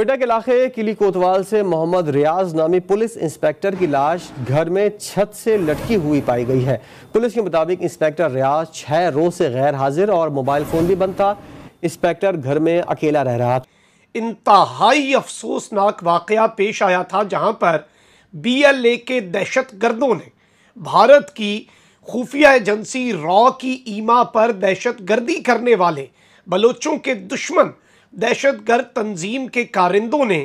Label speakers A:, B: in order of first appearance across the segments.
A: कोयटा के इलाके किली कोतवाल से मोहम्मद रियाज नामी पुलिस इंस्पेक्टर की लाश घर में छत से लटकी हुई पाई गई है। पुलिस के मुताबिक इंस्पेक्टर रियाज 6 रोज से गैर हाजिर और मोबाइल फोन भी बंद था। इंस्पेक्टर घर में अकेला रह रहा था।
B: इंतहाई अफसोसनाक वाकया पेश आया था जहां पर BLA के दहशतगर्दों ने भारत की खुफिया एजेंसी रॉ की ईमा पर दहशतगर्दी करने वाले बलोचों के दुश्मन दहशतगर्द तंजीम के कारिंदों ने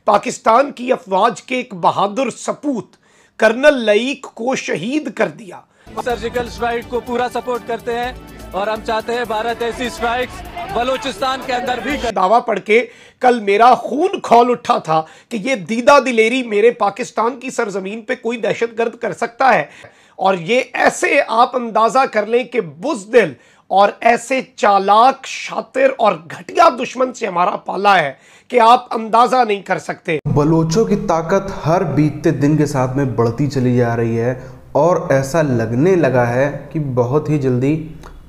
B: पाकिस्तान की अफवाज के एक बहादुर सपूत कर्नल लईक को शहीद कर दिया।
C: सर्जिकल स्ट्राइक को पूरा सपोर्ट करते हैं और हम चाहते हैं भारत ऐसी स्ट्राइक्स बलूचिस्तान के अंदर भी
B: दावा पढ़ के कल मेरा खून खौल उठा था कि ये दीदा दिलेरी मेरे पाकिस्तान की सरजमीन पे कोई दहशतगर्द कर सकता है। और ये ऐसे आप अंदाजा कर लें कि बुज़दिल और ऐसे चालाक, शातिर और घटिया दुश्मन से हमारा पाला है कि आप अंदाजा नहीं कर सकते।
D: बलोचों की ताकत हर बीतते दिन के साथ में बढ़ती चली जा रही है और ऐसा लगने लगा है कि बहुत ही जल्दी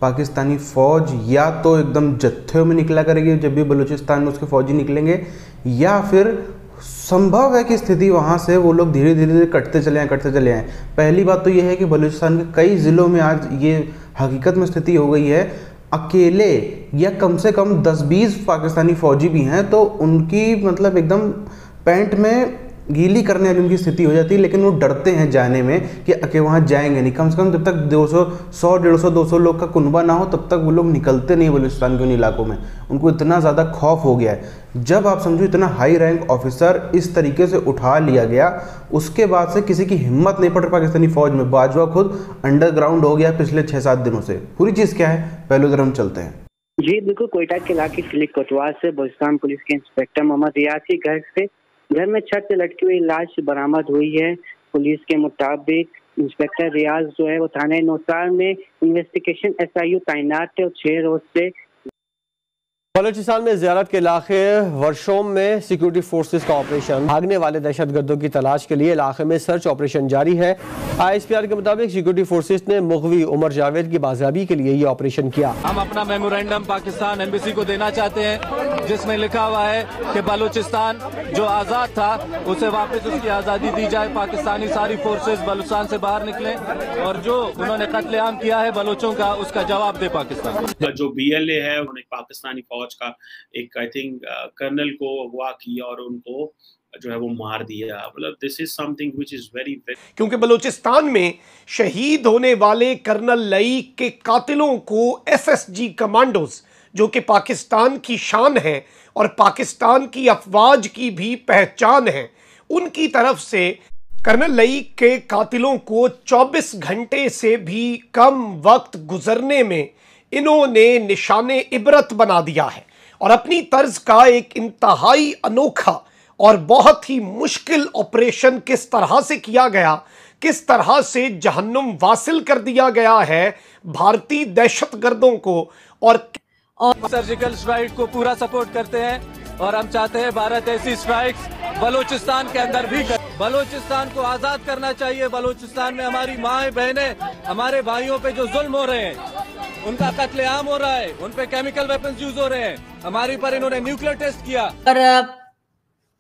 D: पाकिस्तानी फ़ौज या तो एकदम जत्थे में निकला करेगी जब भी बलूचिस्तान में उसके फ़ौजी निकलेंगे, या फिर संभव है कि स्थिति वहाँ से वो लोग धीरे धीरे कटते चले आएँ। पहली बात तो ये है कि बलूचिस्तान के कई ज़िलों में आज ये हकीकत में स्थिति हो गई है, अकेले या कम से कम 10-20 पाकिस्तानी फ़ौजी भी हैं तो उनकी मतलब एकदम पैंट में गीली करने वाली उनकी स्थिति हो जाती है। लेकिन वो डरते हैं जाने में कि अकेले वहाँ जाएंगे नहीं। कम से कम जब तक 100, 200 लोग का कुनबा ना हो तब तक वो लोग निकलते नहीं बलूचिस्तान के उन इलाकों में। उनको इतना ज़्यादा खौफ हो गया है। जब आप समझो इतना हाई रैंक ऑफिसर इस तरीके से उठा लिया गया, उसके बाद से किसी की हिम्मत नहीं पड़ रही पाकिस्तानी फ़ौज में। बाजवा खुद अंडरग्राउंड हो गया पिछले 6-7 दिनों से। पूरी चीज़ क्या है, पहले उधर हम चलते हैं।
E: जी बिल्कुल, कोयटा के इलाके किली कोतवाल से बलूचिस्तान पुलिस के इंस्पेक्टर मोहम्मद रियाज के घर में छत से लटकी हुई लाश बरामद हुई है। पुलिस के मुताबिक इंस्पेक्टर रियाज जो है वो थाने नौसार में इन्वेस्टिगेशन SIU तैनात है और 6 रोज से
A: बलूचिस्तान में ज़ियारत के इलाके वर्शोम में सिक्योरिटी फोर्सेस का ऑपरेशन। भागने वाले दहशतगर्दों की तलाश के लिए इलाके में सर्च ऑपरेशन जारी है। ISPR के मुताबिक सिक्योरिटी फोर्सेस ने मुगवी उमर जावेद की बाजियाबी के लिए ये ऑपरेशन किया।
C: हम अपना मेमोरेंडम पाकिस्तान एम्बेसी को देना चाहते हैं जिसमें लिखा हुआ है कि बलूचिस्तान जो आज़ाद था उसे वापस उसकी आज़ादी दी जाए। पाकिस्तानी सारी फोर्सेस बलूचिस्तान से बाहर निकले और जो उन्होंने कत्लेआम किया है बलोचों का उसका जवाब दे पाकिस्तान।
F: जो BLA है उन्होंने पाकिस्तानी फौज का एक आई थिंक कर्नल को अगवा किया और उनको जो है वो मार दिया। मतलब this is something which is very
B: क्योंकि बलूचिस्तान में शहीद होने वाले कर्नल लईक के कातिलों को FSG कमांडोज जो कि पाकिस्तान की शान है और पाकिस्तान की अफवाज की भी पहचान है, उनकी तरफ से कर्नल लईक के कातिलों को 24 घंटे से भी कम वक्त गुजरने में इन्होंने निशाने इबरत बना दिया है और अपनी तर्ज का एक इंतहाई अनोखा और बहुत ही मुश्किल ऑपरेशन किस तरह से किया गया, किस तरह से जहन्नुम वासिल कर दिया गया है भारतीय दहशतगर्दों को। और
C: सर्जिकल स्ट्राइक को पूरा सपोर्ट करते हैं और हम चाहते हैं भारत ऐसी स्ट्राइक्स बलूचिस्तान के अंदर भी कर। बलूचिस्तान को आज़ाद करना चाहिए। बलूचिस्तान में हमारी माएँ बहनें, हमारे भाइयों पे जो जुल्म हो रहे हैं, उनका कत्लेआम हो रहा है, उन पे केमिकल वेपन्स यूज हो रहे हैं, हमारी पर इन्होंने न्यूक्लियर टेस्ट किया।
G: पर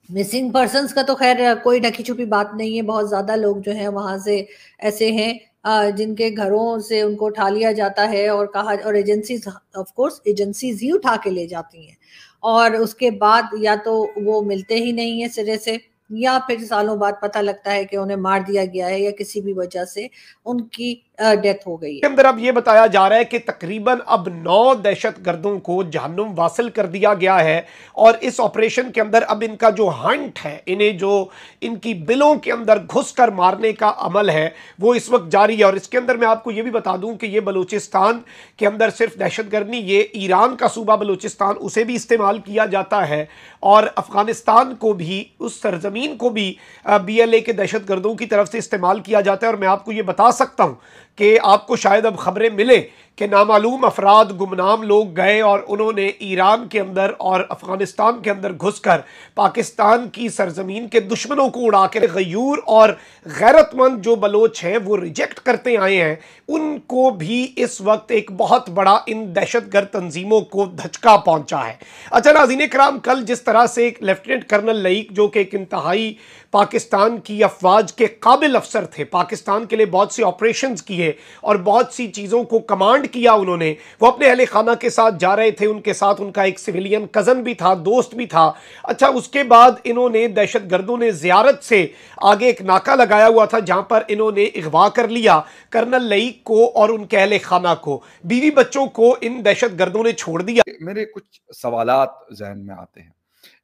G: मिसिंग पर्सन्स का तो खैर कोई ढकी छुपी बात नहीं है। बहुत ज्यादा लोग जो हैं वहां से ऐसे हैं जिनके घरों से उनको उठा लिया जाता है और कहा, और एजेंसीज ऑफ कोर्स एजेंसीज ही उठा के ले जाती हैं और उसके बाद या तो वो मिलते ही नहीं है सिरे से, या फिर सालों बाद पता लगता है कि उन्हें मार दिया गया है या किसी भी वजह से उनकी डेथ हो गई है।
B: अंदर अब ये बताया जा रहा है कि तकरीबन अब 9 दहशतगर्दों को जहन्नुम वासिल कर दिया गया है और इस ऑपरेशन के अंदर अब इनका जो हंट है, इन्हें जो इनकी बिलों के अंदर घुसकर मारने का अमल है वो इस वक्त जारी है। और इसके अंदर मैं आपको ये भी बता दूं कि ये बलूचिस्तान के अंदर सिर्फ दहशतगर्दी, ये ईरान का सूबा बलूचिस्तान, उसे भी इस्तेमाल किया जाता है और अफगानिस्तान को भी, उस सरजमीन को भी BLA के दहशतगर्दों की तरफ से इस्तेमाल किया जाता है। और मैं आपको ये बता सकता हूं कि आपको शायद अब खबरें मिले कि नामालूम अफराद, गुमनाम लोग गए और उन्होंने ईरान के अंदर और अफगानिस्तान के अंदर घुसकर पाकिस्तान की सरजमीन के दुश्मनों को उड़ा के गयूर और गैरतमंद जो बलोच हैं वो रिजेक्ट करते आए हैं, उनको भी इस वक्त एक बहुत बड़ा इन दहशतगर्द तंजीमों को धचका पहुंचा है। अच्छा नाज़रीन कराम, कल जिस तरह से एक लेफ्टिनेंट कर्नल लईक जो कि एक इंतहाई पाकिस्तान की अफवाज के काबिल अफसर थे, पाकिस्तान के लिए बहुत सी ऑपरेशंस किए और बहुत सी चीज़ों को कमांड किया उन्होंने, वो अपने अहले खाना के साथ जा रहे थे, उनके साथ उनका एक सिविलियन कज़न भी था, दोस्त भी था। अच्छा, उसके बाद इन्होंने दहशतगर्दों ने ज़ियारत से आगे एक नाका लगाया हुआ था जहां पर इन्होंने अगवा कर लिया कर्नल लईक को और उनके अहले खाना को, बीवी बच्चों को इन दहशतगर्दों ने छोड़ दिया।
H: मेरे कुछ सवालात जहन में आते हैं।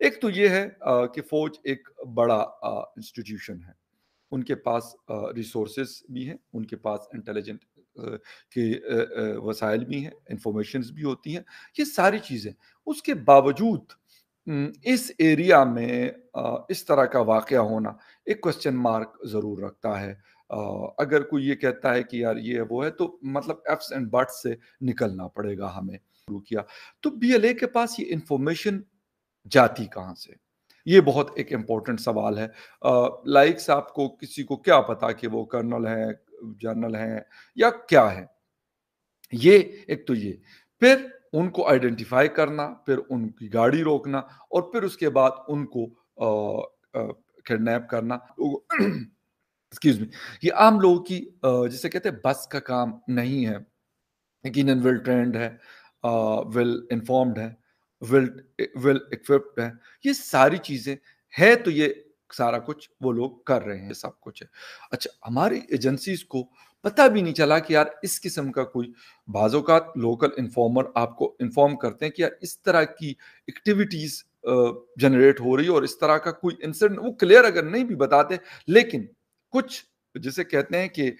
H: एक तो ये है कि फौज एक बड़ा इंस्टीट्यूशन है, उनके पास रिसोर्सेज भी हैं, उनके पास इंटेलिजेंट के वसाइल भी हैं, इंफॉर्मेशंस भी होती हैं, ये सारी चीज़ें। उसके बावजूद इस एरिया में इस तरह का वाक़या होना एक क्वेश्चन मार्क ज़रूर रखता है। अगर कोई ये कहता है कि यार ये वो है, तो मतलब एफ्स एंड बट्स से निकलना पड़ेगा हमें। शुरू किया तो बीएलए के पास ये इंफॉर्मेशन जाती कहाँ से, ये बहुत एक इम्पोर्टेंट सवाल है। लाइक साहब को किसी को क्या पता कि वो कर्नल है, जनरल है या क्या है, ये एक तो ये, फिर उनको आइडेंटिफाई करना, फिर उनकी गाड़ी रोकना और फिर उसके बाद उनको किडनैप करना। एक्सक्यूज मी, ये आम लोगों की जिसे कहते हैं बस का काम नहीं है। यकीनन वेल ट्रेंड है, वेल इन्फॉर्म्ड है, वेल इक्विप्ड है, ये सारी चीजें है, तो ये सारा कुछ वो लोग कर रहे हैं, सब कुछ है। अच्छा, हमारी एजेंसीज को पता भी नहीं चला कि यार इस किस्म का कोई बाज़ोकात लोकल इन्फॉर्मर आपको इन्फॉर्म करते हैं कि यार इस तरह की एक्टिविटीज जनरेट हो रही है और इस तरह का कोई इंसिडेंट, वो क्लियर अगर नहीं भी बताते, लेकिन कुछ जिसे कहते हैं कि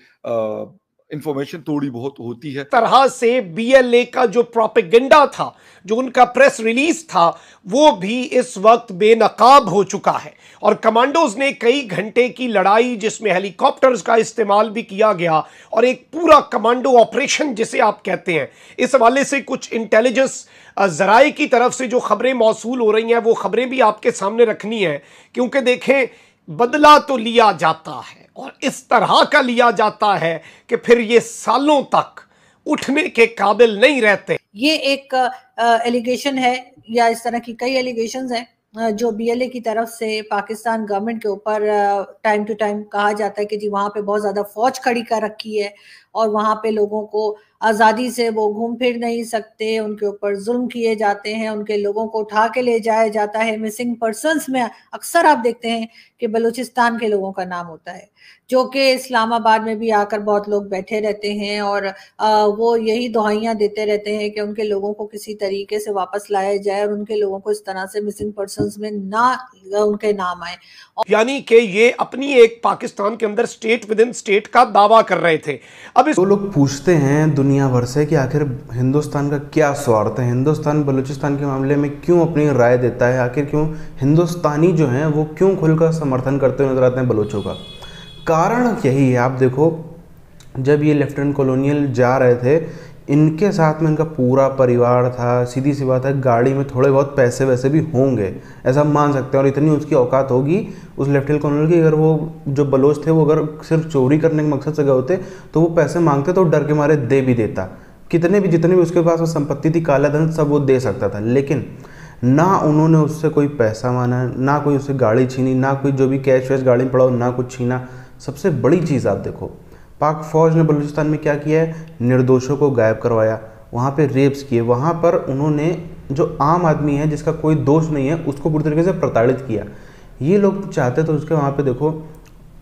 H: इंफॉर्मेशन थोड़ी बहुत होती है।
B: तरह से बीएलए का जो प्रोपेगेंडा था, जो उनका प्रेस रिलीज था, वो भी इस वक्त बेनकाब हो चुका है और कमांडोज ने कई घंटे की लड़ाई, जिसमें हेलीकॉप्टर्स का इस्तेमाल भी किया गया और एक पूरा कमांडो ऑपरेशन जिसे आप कहते हैं, इस हवाले से कुछ इंटेलिजेंस जराए की तरफ से जो खबरें मौसूल हो रही हैं, वो खबरें भी आपके सामने रखनी है, क्योंकि देखें बदला तो लिया जाता है और इस तरह का लिया जाता है कि फिर ये सालों तक उठने के काबिल नहीं रहते।
G: ये एक एलिगेशन है या इस तरह की कई एलिगेशंस हैं जो बीएलए की तरफ से पाकिस्तान गवर्नमेंट के ऊपर टाइम टू टाइम कहा जाता है कि जी वहाँ पे बहुत ज़्यादा फौज खड़ी कर रखी है और वहाँ पे लोगों को आज़ादी से वो घूम फिर नहीं सकते, उनके ऊपर जुल्म किए जाते हैं, उनके लोगों को उठा के ले जाया जाता है। मिसिंग पर्सन्स में अक्सर आप देखते हैं कि बलूचिस्तान के लोगों का नाम होता है, जो कि इस्लामाबाद में भी आकर बहुत लोग बैठे रहते हैं और वो यही दुआइयाँ देते रहते हैं कि उनके लोगों को किसी तरीके से वापस लाया जाए और उनके लोगों को इस तरह से मिसिंग पर्सन्स में ना उनके नाम आए।
B: यानी कि ये अपनी एक पाकिस्तान के अंदर स्टेट विद इन स्टेट का दावा कर रहे थे। अब
D: तो लोग पूछते हैं दुनिया भर से कि आखिर हिंदुस्तान का क्या स्वार्थ है, हिंदुस्तान बलूचिस्तान के मामले में क्यों अपनी राय देता है, आखिर क्यों हिंदुस्तानी जो हैं वो क्यों खुलकर समर्थन करते हुए नजर आते हैं बलूचों का। कारण यही है, आप देखो जब ये लेफ्टिनेंट कॉलोनियल जा रहे थे, इनके साथ में इनका पूरा परिवार था, सीधी सी बात है गाड़ी में थोड़े बहुत पैसे वैसे भी होंगे, ऐसा मान सकते हैं, और इतनी उसकी औकात होगी उस लेफ्टिनेंट कॉलोनियल की, अगर वो जो बलोच थे वो अगर सिर्फ चोरी करने के मकसद से गए होते तो वो पैसे मांगते तो डर के मारे दे भी देता, जितनी भी उसके पास वो संपत्ति थी, काला धन सब वो दे सकता था। लेकिन ना उन्होंने उससे कोई पैसा माना, ना कोई उससे गाड़ी छीनी, ना कोई जो भी कैश वैश गाड़ी में पड़ा हो ना कुछ छीना। सबसे बड़ी चीज़ आप देखो, पाक फौज ने बलूचिस्तान में क्या किया है, निर्दोषों को गायब करवाया, वहाँ पे रेप्स किए, वहाँ पर उन्होंने जो आम आदमी है जिसका कोई दोष नहीं है उसको पूरी तरीके से प्रताड़ित किया। ये लोग चाहते तो उसके वहाँ पे देखो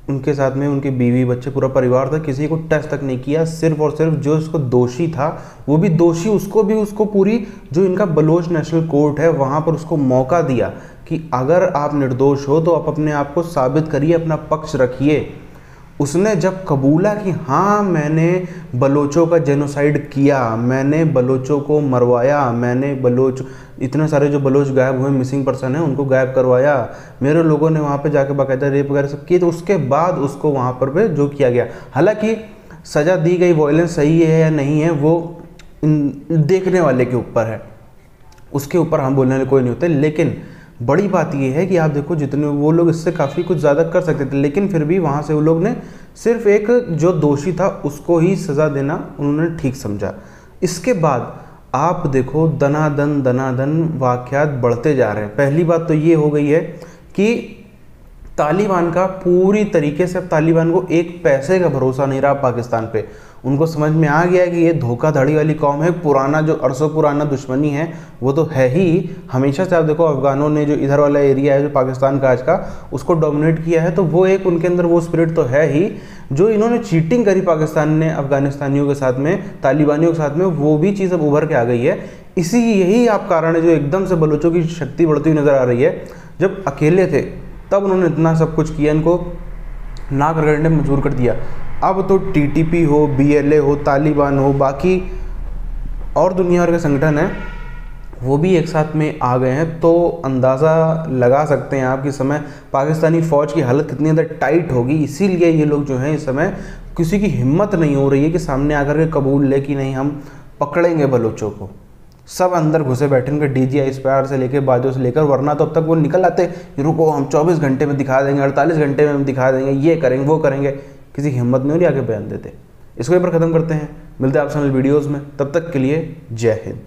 D: उनके साथ में उनके बीवी बच्चे पूरा परिवार था, किसी को टच तक नहीं किया, सिर्फ और सिर्फ जो उसको दोषी था वो भी दोषी, उसको पूरी जो इनका बलोच नेशनल कोर्ट है वहाँ पर उसको मौका दिया कि अगर आप निर्दोष हो तो आप अपने आप को साबित करिए, अपना पक्ष रखिए। उसने जब कबूला कि हाँ मैंने बलोचों का जेनोसाइड किया, मैंने बलोचों को मरवाया, मैंने बलोच इतने सारे जो बलोच गायब हुए मिसिंग पर्सन हैं उनको गायब करवाया, मेरे लोगों ने वहाँ पे जाके बाकायदा रेप वगैरह सब किए, तो उसके बाद उसको वहाँ पर जो किया गया, हालांकि सज़ा दी गई, वायलेंस सही है या नहीं है वो देखने वाले के ऊपर है, उसके ऊपर हम बोलने वाले कोई नहीं होते। लेकिन बड़ी बात ये है कि आप देखो जितने वो लोग इससे काफ़ी कुछ ज़्यादा कर सकते थे, लेकिन फिर भी वहाँ से वो लोग ने सिर्फ एक जो दोषी था उसको ही सज़ा देना उन्होंने ठीक समझा। इसके बाद आप देखो दनादन वाक़यात बढ़ते जा रहे हैं। पहली बात तो ये हो गई है कि तालिबान का पूरी तरीके से, अब तालिबान को एक पैसे का भरोसा नहीं रहा पाकिस्तान पे। उनको समझ में आ गया कि ये धोखाधड़ी वाली कौम है, पुराना जो अरसों पुराना दुश्मनी है वो तो है ही हमेशा से। आप देखो अफगानों ने जो इधर वाला एरिया है जो पाकिस्तान का आज का, उसको डोमिनेट किया है, तो वो एक उनके अंदर वो स्पिरिट तो है ही। जो इन्होंने चीटिंग करी पाकिस्तान ने अफगानिस्तानियों के साथ में, तालिबानियों के साथ में, वो भी चीज़ अब उभर के आ गई है। यही आप कारण है जो एकदम से बलोचों की शक्ति बढ़ती हुई नज़र आ रही है। जब अकेले थे तब उन्होंने इतना सब कुछ किया, इनको नाक रगड़ने में मजबूर कर दिया। अब तो टीटीपी हो, BLA हो, तालिबान हो, बाकी और दुनिया भर के संगठन हैं वो भी एक साथ में आ गए हैं। तो अंदाज़ा लगा सकते हैं आप कि समय पाकिस्तानी फ़ौज की हालत कितनी ज़्यादा टाइट होगी। इसीलिए ये लोग जो हैं इस समय किसी की हिम्मत नहीं हो रही है कि सामने आकर के कबूल ले कि नहीं हम पकड़ेंगे बलोचों को। सब अंदर घुसे बैठे उनके DGI स्पायर से लेकर बाजू से लेकर, वरना तो अब तक वो निकल आते रुको हम 24 घंटे में दिखा देंगे, 48 घंटे में हम दिखा देंगे, ये करेंगे वो करेंगे। किसी की हिम्मत नहीं हो रही आगे बयान देते। इसको यहाँ पर ख़त्म करते हैं, मिलते हैं आपसे वीडियोज़ में, तब तक के लिए जय हिंद।